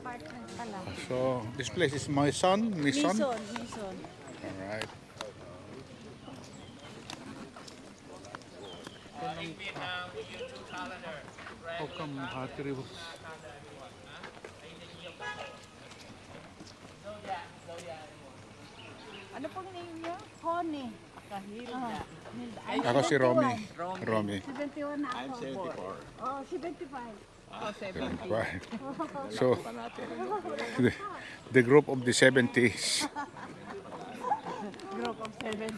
apartment pala. So, this place is Maison? Mison. Alright. How come Hattery was... Ano pong name niyo? Honey. Kahilda. Ako si Romy. Romy. 71 na ako. 74. Oh, 75. Right. So, the group of the 70s. Group of 70.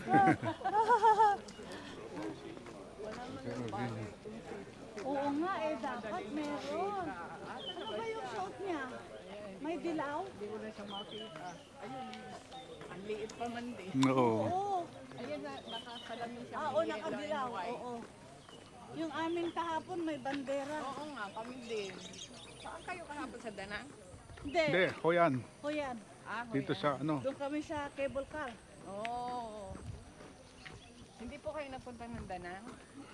Oo nga eh, dapat meron. Ano ba yung suot niya? May dilaw? Hindi ko na siya makita. Ayun, ang liit pa man din. No. Oo. Ayun, nakasalamin siya. Oo, nakadilaw. Oo. Yung amin kahapon may bandera. Oo nga, kami din. Saan kayo kahapon sa Danang? Hindi. Hindi, Hoyan. O yan. Dito sa ano. Doon kami sa cable car. Oo. Hindi po kayo nagpunta ng Danang?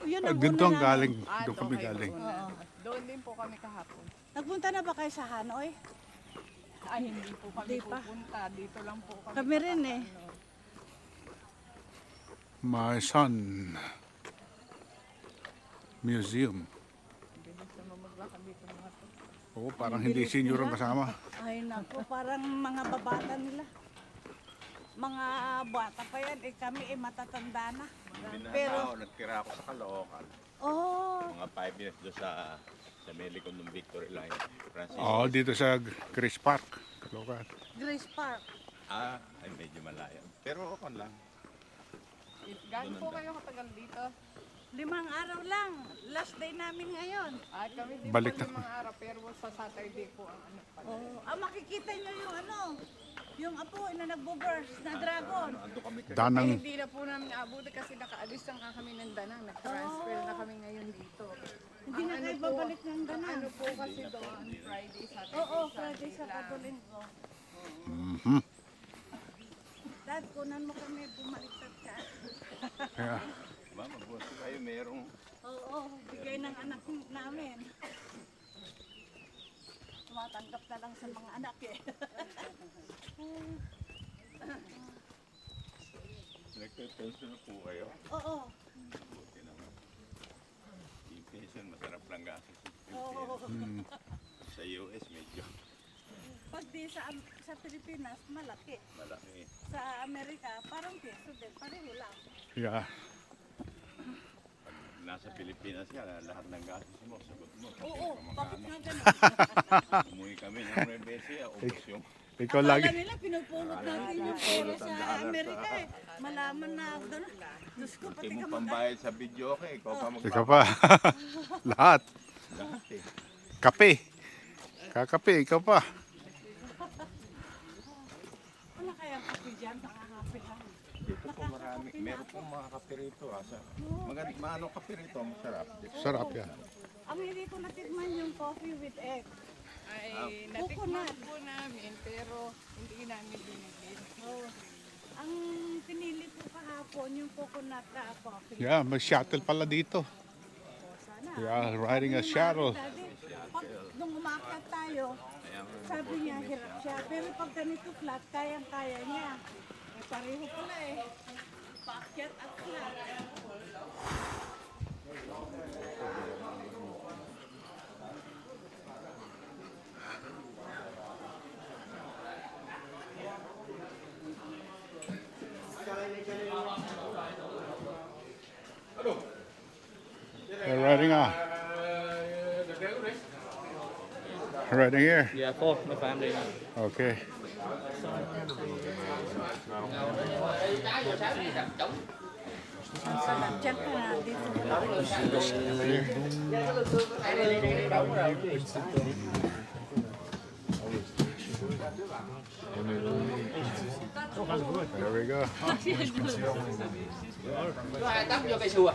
Yun Ah, ang dito una ang namin. galing. Doon kami kayo galing. una. Oo. Doon din po kami kahapon. Nagpunta na ba kayo sa Hanoi? Ay, hindi po kami Hindi pa. pupunta. Dito lang po kami. Kami rin eh. Maison Museum. Bilis naman maglakad dito mga to. Oo, parang hindi senior ang kasama. Ay naku, parang mga babata nila. Mga bata pa yan, eh kami eh matatanda na. Pero, Nagtira ako sa Caloocan. oh, Mga 5 minutes doon sa Melicon ng Victory Line. Francis. Oo, dito sa Chris Park. Caloocan. Grace Park. Ay medyo malayo. Pero okay lang. Gaano po kayo katagal dito? 5 araw lang. Last day namin ngayon. Ay, kami din Balik po na. mga araw. Pero sa Saturday po ang ano pala. Oh, makikita nyo yung ano, yung apoy na nagbo-burst na dragon. Ando kami Ay, Danang. hindi na po namin naabuti kasi nakaalis lang kami ng Danang. Nag-transfer na kami ngayon dito. Hindi na Ang kayo ano po, babalik ng Ang ganang. ano po kasi doon, Friday, Saturday, Oo, Friday sa lang. Katolinggo. Mhm. Dad, kunan mo kami, bumaliktad ka. Kaya, Ba, mabuti kayo merong Oo, bigay ng anak namin. Tumatanggap na lang sa mga anak eh. nagpe-pension na po kayo. Oo. Buti naman. Yung pension, masarap lang gastos yung Oo. pension. Sa US, medyo Pag di sa Pilipinas, malaki. malaki. Sa Amerika, parang peso din. Pareho lang. yeah. Pag nasa Pilipinas ka, lahat ng gastos mo, sagot mo. Oo, bakit nga ganun? Umuwi kami ng Rebesia, ubos yung Ikaw lagi. Akala nila pinupulot natin yung pera sa Amerika eh. Malaman na gano'n. Diyos ko, pati Hindi ka mo pambayad sa video, okay? Ikaw pa Ikaw pa. Lahat. Lahat eh. Kape. Kakape, ikaw pa. Wala kayang kape dyan, nakakape lang. Dito po marami. Meron po mga kape rito. Maano kape rito, masarap. Sarap yan. Ang hindi ko natikman yung coffee with egg. Ay, natikman po namin, pero hindi namin binigyan. Oh. Ang pinili ko kahapon yung coconut na coffee. Yeah, may shuttle pala dito. Sana. Yeah, riding a shuttle. Daddy, pag nung umakyat tayo, sabi niya hirap siya. Pero pag ganito flat, kayang-kaya niya. Eh, pareho pala eh. Paakyat at flat. They're riding here. Yeah, for my family. Okay. Diyan ka na dito. There we go. Có ai tắm vô cây xua?